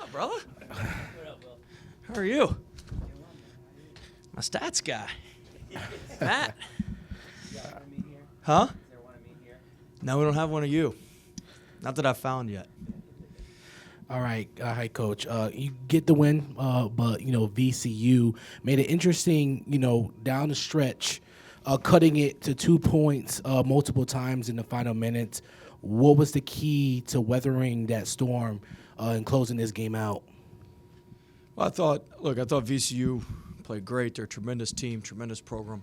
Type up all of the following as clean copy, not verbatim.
up, brother? How are you? My stats guy. Matt. Huh? No, we don't have one of you. Not that I've found yet. All right, hi, Coach. You get the win, but, VCU made it interesting, down the stretch, cutting it to 2 points multiple times in the final minutes. What was the key to weathering that storm and closing this game out? Well, I thought VCU played great. They're a tremendous team, tremendous program.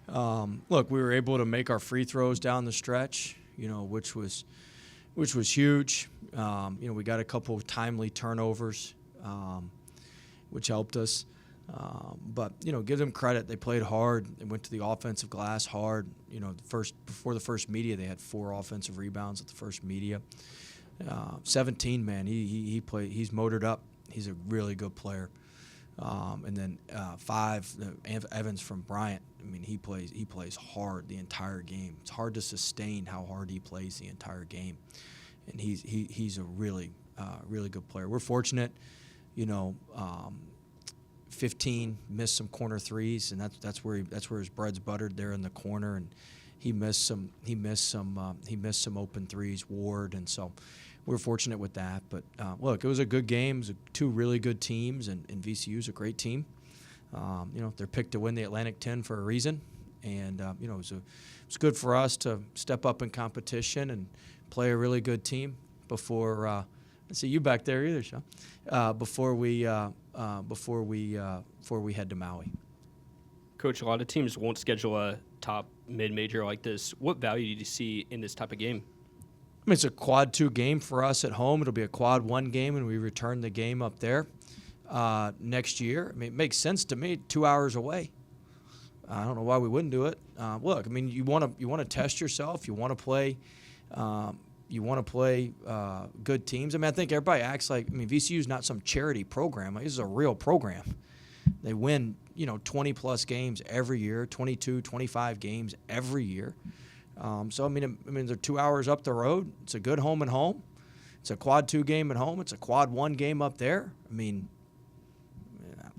We were able to make our free throws down the stretch, which was huge. We got a couple of timely turnovers, which helped us. But give them credit. They played hard. They went to the offensive glass hard. Before the first media, they had 4 offensive rebounds at the first media. 17, man, he played. He's motored up. He's a really good player. And then 5, Evans from Bryant. I mean, he plays hard the entire game. It's hard to sustain how hard he plays the entire game, and he's a really good player. We're fortunate, 15 missed some corner threes, and that's where his bread's buttered there in the corner, and he missed some open threes, Ward, and so we're fortunate with that. But look, it was a good game. It was 2 really good teams, and VCU's a great team. They're picked to win the Atlantic 10 for a reason, and it was good for us to step up in competition and play a really good team before. I see you back there either, Sean. Before we head to Maui. Coach, a lot of teams won't schedule a top mid-major like this. What value do you see in this type of game? I mean, it's a quad 2 game for us at home. It'll be a quad 1 game, and we return the game up there next year. I mean, it makes sense to me. 2 hours away. I don't know why we wouldn't do it. Look, I mean, you want to test yourself. You want to play. Good teams. I mean, I think everybody acts like. I mean, VCU is not some charity program. This is a real program. They win, 20-plus games every year, 22, 25 games every year. So, I mean, they're 2 hours up the road. It's a good home and home. It's a quad 2 game at home. It's a quad 1 game up there. I mean,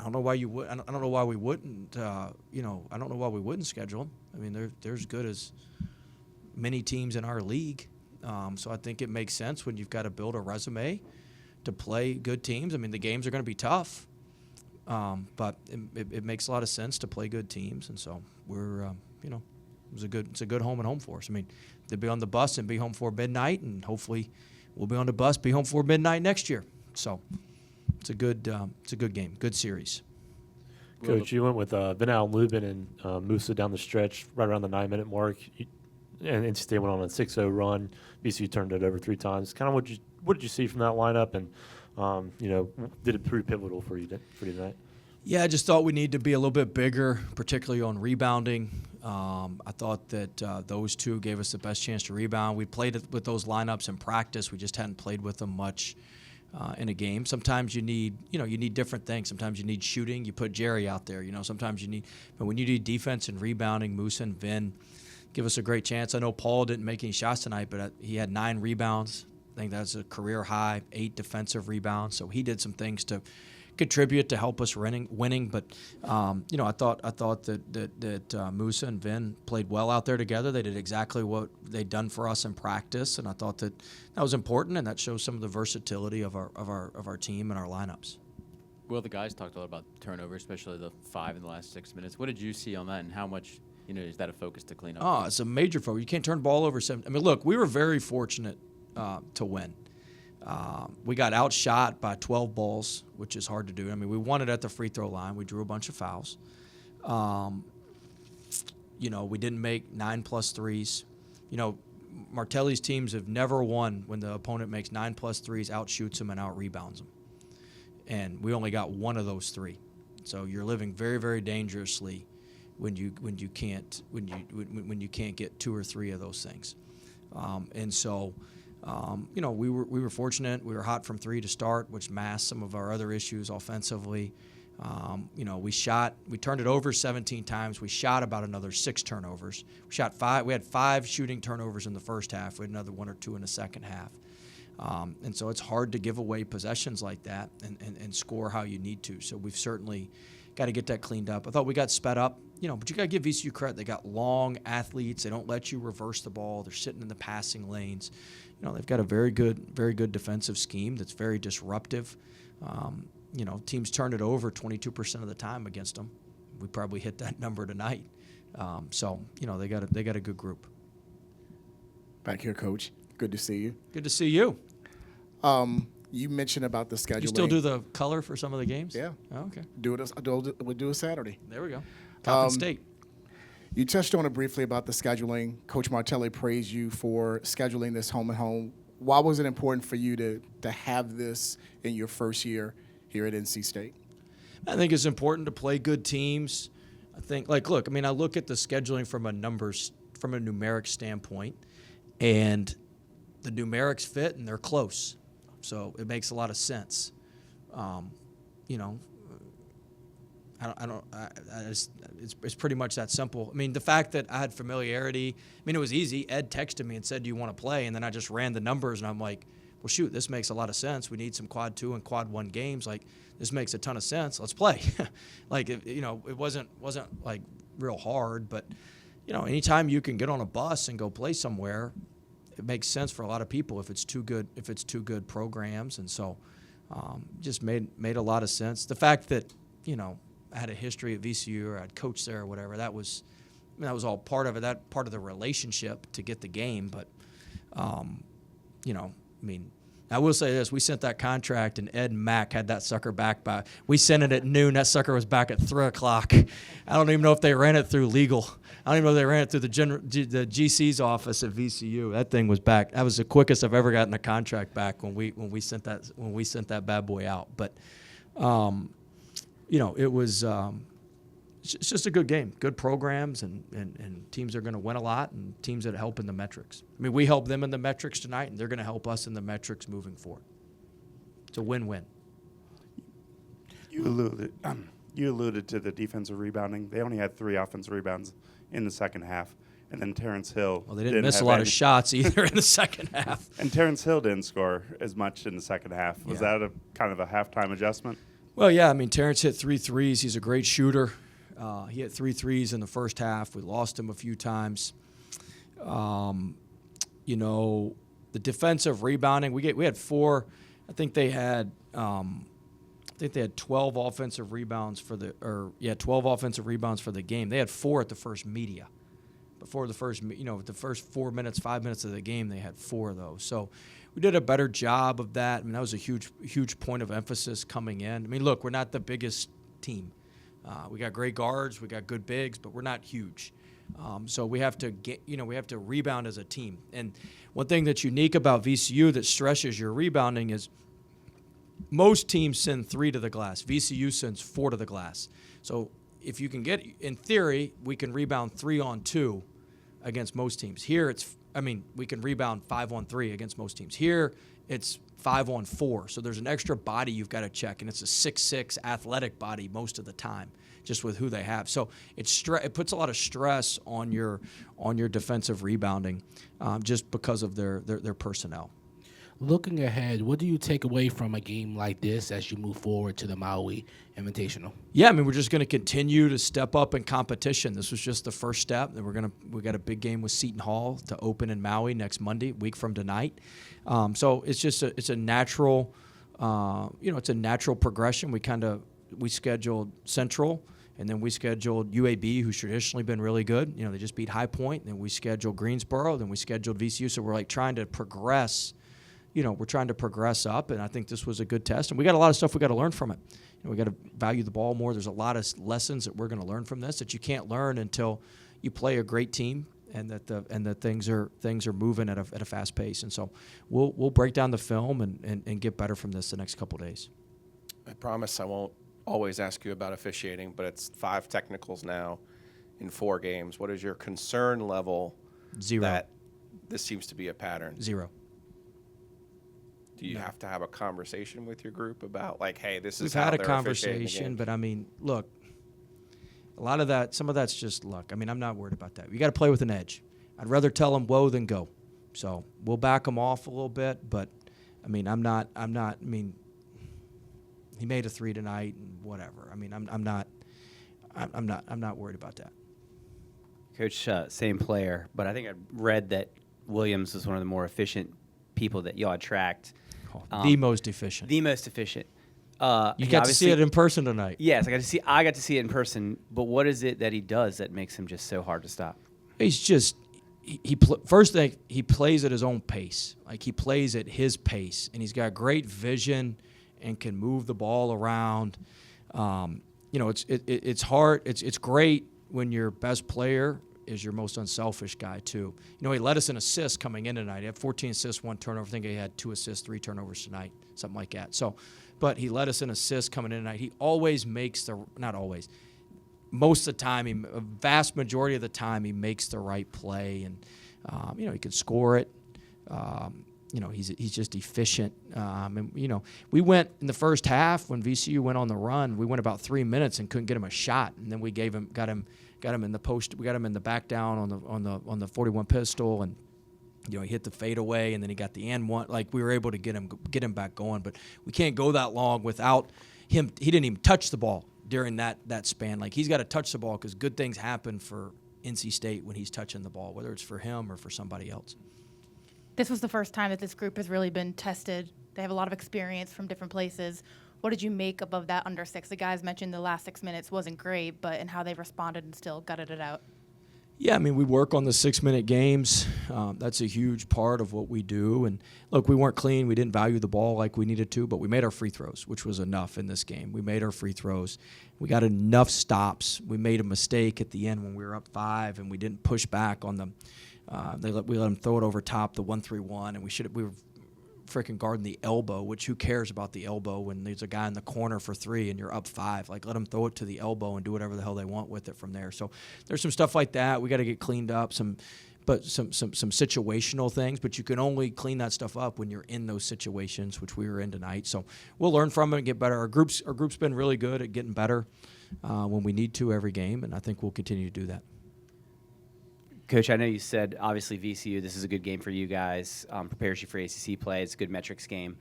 I don't know why you would. I don't know why we wouldn't. I don't know why we wouldn't schedule them. I mean, they're as good as many teams in our league. So I think it makes sense when you've got to build a resume to play good teams. I mean, the games are going to be tough, but it makes a lot of sense to play good teams. And so we're, it's a good home and home for us. I mean, they'll be on the bus and be home for midnight, and hopefully we'll be on the bus, be home for midnight next year. So it's a good game, good series. Coach, you went with Vinal Lubin and Musa down the stretch right around the 9-minute mark. And NC State went on a 6-0 run. VCU turned it over 3 times. Kind of what did you see from that lineup, and did it prove pivotal for you tonight? Yeah, I just thought we need to be a little bit bigger, particularly on rebounding. I thought that those 2 gave us the best chance to rebound. We played with those lineups in practice. We just hadn't played with them much in a game. Sometimes you need different things. Sometimes you need shooting. You put Jerry out there. Sometimes you need, but when you need defense and rebounding, Musa and Vin give us a great chance. I know Paul didn't make any shots tonight, but he had 9 rebounds. I think that's a career high, 8 defensive rebounds. So he did some things to contribute to help us winning. But I thought that Musa and Vin played well out there together. They did exactly what they'd done for us in practice, and I thought that was important, and that shows some of the versatility of our team and our lineups. Well, the guys talked a lot about turnover, especially the 5 in the last 6 minutes. What did you see on that, and how much? Is that a focus to clean up? Oh, it's a major focus. You can't turn the ball over 7. I mean, look, we were very fortunate to win. We got outshot by 12 balls, which is hard to do. I mean, we won it at the free throw line. We drew a bunch of fouls. We didn't make 9+ threes. Martelli's teams have never won when the opponent makes 9+ threes, outshoots them, and out-rebounds them. And we only got 1 of those 3. So you're living very, very dangerously when you can't get 2 or 3 of those things. We were fortunate. We were hot from 3 to start, which masked some of our other issues offensively. We turned it over 17 times. We shot about another 6 turnovers. We shot 5. We had 5 shooting turnovers in the first half. We had another 1 or 2 in the second half. And so it's hard to give away possessions like that and score how you need to. So we've certainly got to get that cleaned up. I thought we got sped up, but you got to give VCU credit. They got long athletes. They don't let you reverse the ball. They're sitting in the passing lanes. They've got a very good defensive scheme that's very disruptive. Teams turn it over 22% of the time against them. We probably hit that number tonight. They got a good group. Back here, Coach. Good to see you. Good to see you. You mentioned about the scheduling. You still do the color for some of the games? Yeah. Oh, okay. We'll do it Saturday. There we go. Coppin State. You touched on it briefly about the scheduling. Coach Martelli praised you for scheduling this home and home. Why was it important for you to have this in your first year here at NC State? I think it's important to play good teams. I think, I look at the scheduling from a numeric standpoint, and the numerics fit and they're close. So it makes a lot of sense. It's pretty much that simple. I mean, the fact that I had familiarity, it was easy. Ed texted me and said, "Do you want to play?" And then I just ran the numbers, and I'm like, well, shoot, this makes a lot of sense. We need some quad 2 and quad 1 games. This makes a ton of sense. Let's play. It wasn't like real hard, but anytime you can get on a bus and go play somewhere, it makes sense for a lot of people if it's two good programs. And so just made a lot of sense. The fact that I had a history at VCU or I'd coached there or whatever, that was all part of it. That part of the relationship to get the game. But I will say this: we sent that contract, and Ed and Mac had that sucker back by. We sent it at noon. That sucker was back at 3:00. I don't even know if they ran it through legal. I don't even know if they ran it through the GC's office at VCU. That thing was back. That was the quickest I've ever gotten a contract back when we sent that bad boy out. But it was it's just a good game, good programs, and teams that are going to win a lot, and teams that help in the metrics. We help them in the metrics tonight, and they're going to help us in the metrics moving forward. It's a win-win. You alluded to the defensive rebounding. They only had 3 offensive rebounds in the second half, and then Terrence Hill. Well, they didn't miss a lot of shots either in the second half. And Terrence Hill didn't score as much in the second half. Was that a kind of a halftime adjustment? Well, yeah. Terrence hit 3 threes. He's a great shooter. He hit 3 threes in the first half. We lost him a few times. The defensive rebounding. We had 4. I think they had 12 offensive rebounds for the game. They had 4 at the first media. Before the first, the first 4 minutes, 5 minutes of the game, they had 4 of those. So we did a better job of that. That was a huge point of emphasis coming in. Look, we're not the biggest team. We got great guards, we got good bigs, but we're not huge. So we have to rebound as a team. And one thing that's unique about VCU that stresses your rebounding is most teams send 3 to the glass. VCU sends 4 to the glass. So if you can get, in theory, we can rebound 3 on 2 against most teams. Here we can rebound 5 on 3 against most teams. Here it's 5 on 4. So there's an extra body you've got to check, and it's a 6'6" athletic body most of the time, just with who they have. So it puts a lot of stress on your defensive rebounding, just because of their personnel. Looking ahead, what do you take away from a game like this as you move forward to the Maui Invitational? Yeah, we're just going to continue to step up in competition. This was just the first step. Then we got a big game with Seton Hall to open in Maui next Monday, a week from tonight. So it's just a natural, it's a natural progression. We scheduled Central, and then we scheduled UAB, who's traditionally been really good. They just beat High Point. Then we scheduled Greensboro. Then we scheduled VCU. So we're trying to progress. We're trying to progress up, and I think this was a good test. And we got a lot of stuff we got to learn from it. We got to value the ball more. There's a lot of lessons that we're going to learn from this that you can't learn until you play a great team and that things are moving at a fast pace. And so we'll break down the film and get better from this the next couple of days. I promise I won't always ask you about officiating, but it's 5 technicals now in 4 games. What is your concern level? 0. That this seems to be a pattern? 0. Do you have to have a conversation with your group about, hey, this is We've how had a they're conversation, but look, a lot of that, some of that's just luck. I'm not worried about that. You got to play with an edge. I'd rather tell them whoa than go. So we'll back them off a little bit, but I mean, I'm not. I mean, he made a 3 tonight and whatever. I mean, I'm not worried about that. Coach, same player, but I think I read that Williams was one of the more efficient people that y'all tracked. The most efficient. The most efficient. You got to see it in person tonight. Yes, I got to see it in person. But what is it that he does that makes him just so hard to stop? He's just first thing, he plays at his own pace. Like, he plays at his pace, and he's got great vision and can move the ball around. It's hard. It's great when your best player is your most unselfish guy too. He led us in assists coming in tonight. He had 14 assists, 1 turnover. I think he had 2 assists, 3 turnovers tonight, something like that. So, but he led us in assists coming in tonight. He always makes not always, most of the time, a vast majority of the time, he makes the right play, and he can score it. He's just efficient. We went in the first half when VCU went on the run. We went about 3 minutes and couldn't get him a shot, and then we got him in the post. We got him in the back down on the 41 pistol, and he hit the fadeaway, and then he got the and one. Like, we were able to get him back going, but we can't go that long without him. He didn't even touch the ball during that span. Like, he's got to touch the ball because good things happen for NC State when he's touching the ball, whether it's for him or for somebody else. This was the first time that this group has really been tested. They have a lot of experience from different places. What did you make above that under 6? The guys mentioned the last 6 minutes wasn't great, but in how they responded and still gutted it out. Yeah, I mean, we work on the 6-minute games. That's a huge part of what we do. And, look, we weren't clean. We didn't value the ball like we needed to, but we made our free throws, which was enough in this game. We made our free throws. We got enough stops. We made a mistake at the end when we were up 5, and we didn't push back on them. We let them throw it over top, the 1-3-1, and we were freaking guarding the elbow, which who cares about the elbow when there's a guy in the corner for 3 and you're up 5. Like, let them throw it to the elbow and do whatever the hell they want with it from there. So there's some stuff like that. We got to get cleaned up, some situational things, but you can only clean that stuff up when you're in those situations, which we were in tonight. So we'll learn from it and get better. Our group's been really good at getting better when we need to every game, and I think we'll continue to do that. Coach, I know you said, obviously, VCU, this is a good game for you guys, prepares you for ACC play. It's a good metrics game.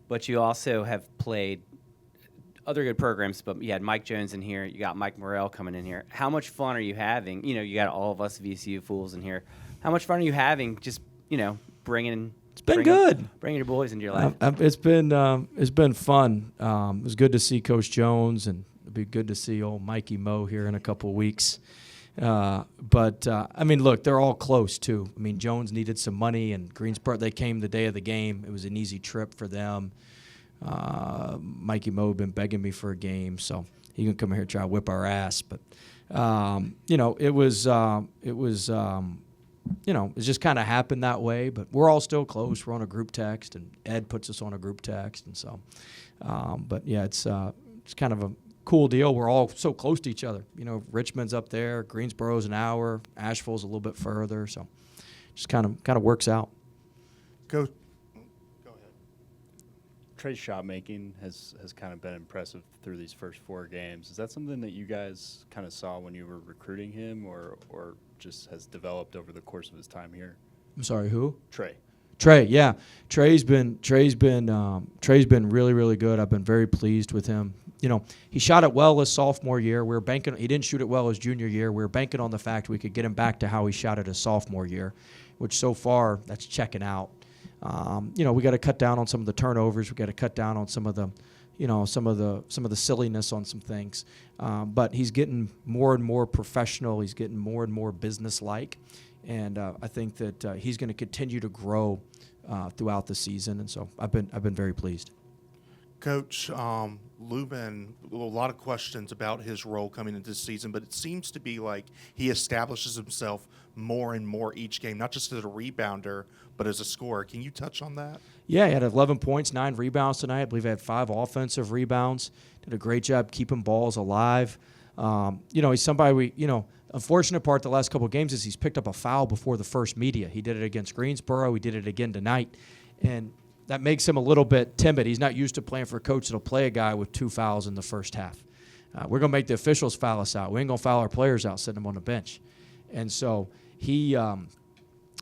But you also have played other good programs, but you had Mike Jones in here. You got Mike Morrell coming in here. How much fun are you having? You got all of us VCU fools in here. How much fun are you having just, bringing It's been good. Bringing your boys into your life. It's been fun. It was good to see Coach Jones, and it'll be good to see old Mikey Moe here in a couple of weeks. But I mean, look, they're all close too. I mean, Jones needed some money, and Greensboro, they came the day of the game. It was an easy trip for them. Mikey Moe had been begging me for a game, so he can come here and try to whip our ass. But it just kind of happened that way. But we're all still close. We're on a group text, and Ed puts us on a group text, and so. But yeah, it's kind of a cool deal. We're all so close to each other. Richmond's up there, Greensboro's an hour, Asheville's a little bit further, so just kind of works out. Go ahead. Trey's shot making has kind of been impressive through these first 4 games. Is that something that you guys kind of saw when you were recruiting him, or just has developed over the course of his time here? I'm sorry, who? Trey, yeah. Trey's been really, really good. I've been very pleased with him. He shot it well his sophomore year. We were banking. He didn't shoot it well his junior year. We were banking on the fact we could get him back to how he shot it his sophomore year, which so far that's checking out. We got to cut down on some of the turnovers. We got to cut down on some of the, some of the silliness on some things. But he's getting more and more professional. He's getting more and more business-like, and I think that he's going to continue to grow throughout the season. And so I've been very pleased. Coach, Lubin, a lot of questions about his role coming into this season, but it seems to be like he establishes himself more and more each game, not just as a rebounder, but as a scorer. Can you touch on that? Yeah, he had 11 points, 9 rebounds tonight. I believe he had 5 offensive rebounds. Did a great job keeping balls alive. He's somebody unfortunate part the last couple of games is he's picked up a foul before the first media. He did it against Greensboro. He did it again tonight. And that makes him a little bit timid. He's not used to playing for a coach that'll play a guy with 2 fouls in the first half. We're going to make the officials foul us out. We ain't going to foul our players out, sitting them on the bench. And so he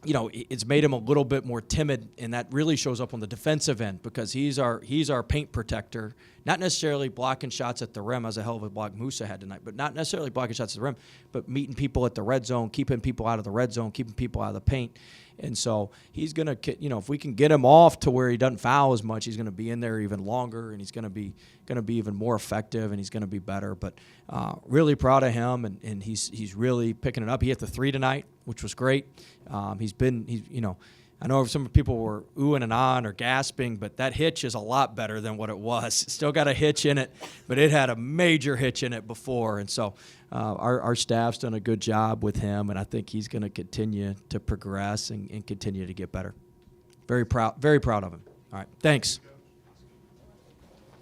it's made him a little bit more timid, and that really shows up on the defensive end because he's our paint protector. Not necessarily blocking shots at the rim, as a hell of a block Musa had tonight, but not necessarily blocking shots at the rim, but meeting people at the red zone, keeping people out of the red zone, keeping people out of the paint. And so he's going to, if we can get him off to where he doesn't foul as much, he's going to be in there even longer, and he's going to be even more effective, and he's going to be better. But really proud of him, and he's really picking it up. He hit the 3 tonight, which was great. I know some people were oohing and ahhing or gasping, but that hitch is a lot better than what it was. It's still got a hitch in it, but it had a major hitch in it before. And so our staff's done a good job with him, and I think he's going to continue to progress and continue to get better. Very proud of him. All right, thanks.